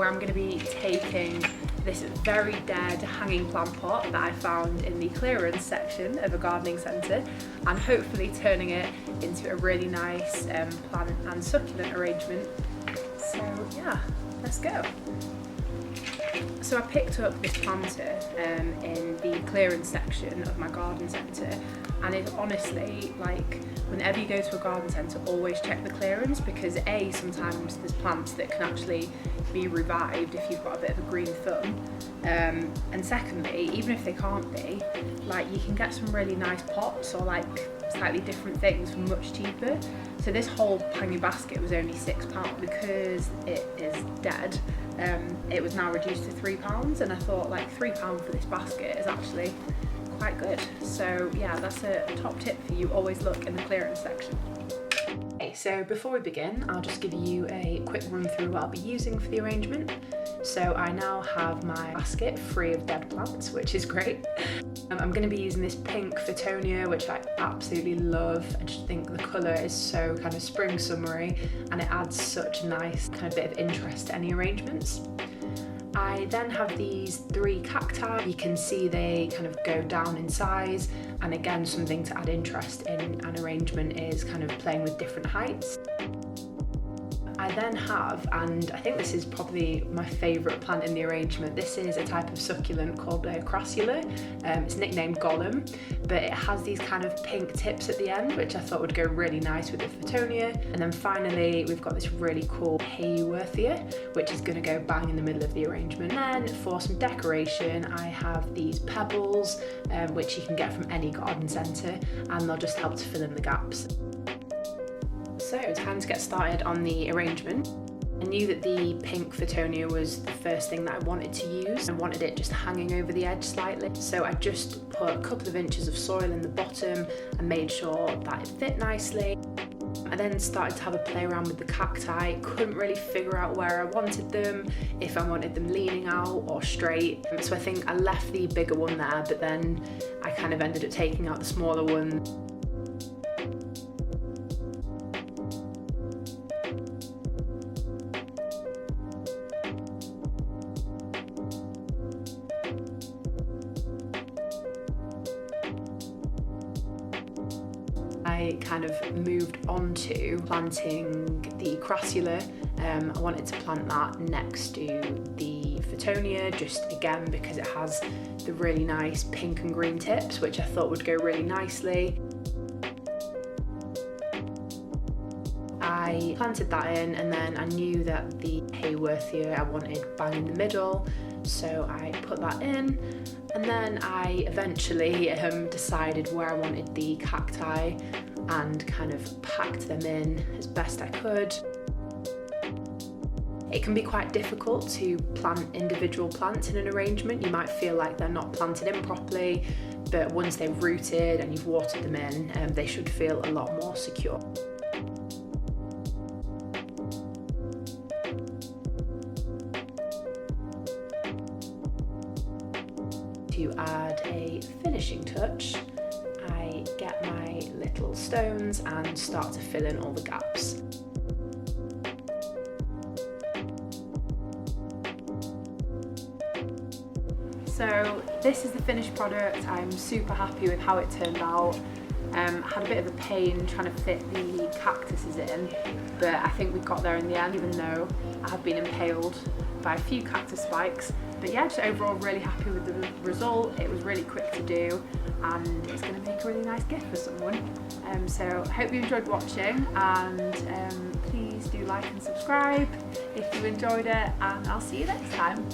where I'm going to be taking this very dead hanging plant pot that I found in the clearance section of a gardening centre and hopefully turning it into a really nice plant and succulent arrangement. So yeah, let's go. So I picked up this planter in the clearance section of my garden centre, and it's honestly, like, whenever you go to a garden centre, always check the clearance, because A, sometimes there's plants that can actually be revived if you've got a bit of a green thumb, and secondly, even if they can't be, like, you can get some really nice pots or like slightly different things for much cheaper. So this whole hanging basket was only £6 because it is dead. It was now reduced to £3, and I thought, like, £3 for this basket is actually quite good. So yeah, that's a top tip for you, always look in the clearance section. Okay, so before we begin, I'll just give you a quick run through what I'll be using for the arrangement. So I now have my basket free of dead plants, which is great. I'm going to be using this pink Fittonia, which I absolutely love. I just think the colour is so kind of spring summery, and it adds such a nice kind of bit of interest to any arrangements. I then have these 3 cacti. You can see they kind of go down in size, and again, something to add interest in an arrangement is kind of playing with different heights. I then have, and I think this is probably my favourite plant in the arrangement, this is a type of succulent called Crassula. It's nicknamed Gollum, but it has these kind of pink tips at the end, which I thought would go really nice with the Fittonia. And then finally, we've got this really cool Hayworthia, which is going to go bang in the middle of the arrangement. And then for some decoration, I have these pebbles, which you can get from any garden centre, and they'll just help to fill in the gaps. So time to get started on the arrangement. I knew that the pink Fittonia was the first thing that I wanted to use. I wanted it just hanging over the edge slightly. So I just put a couple of inches of soil in the bottom and made sure that it fit nicely. I then started to have a play around with the cacti. Couldn't really figure out where I wanted them, if I wanted them leaning out or straight. So I think I left the bigger one there, but then I kind of ended up taking out the smaller one. I kind of moved on to planting the Crassula. I wanted to plant that next to the Fittonia, just again because it has the really nice pink and green tips, which I thought would go really nicely. I planted that in, and then I knew that the Hayworthia I wanted bang in the middle, so I put that in. And then I eventually decided where I wanted the cacti and kind of packed them in as best I could. It can be quite difficult to plant individual plants in an arrangement. You might feel like they're not planted in properly, but once they've rooted and you've watered them in, they should feel a lot more secure. To add a finishing touch, I get my little stones and start to fill in all the gaps. So this is the finished product. I'm super happy with how it turned out. Had a bit of a pain trying to fit the cactuses in, but I think we got there in the end, even though I have been impaled by a few cactus spikes. But yeah, just overall really happy with the result. It was really quick to do, and it's going to make a really nice gift for someone. So I hope you enjoyed watching, and please do like and subscribe if you enjoyed it, and I'll see you next time.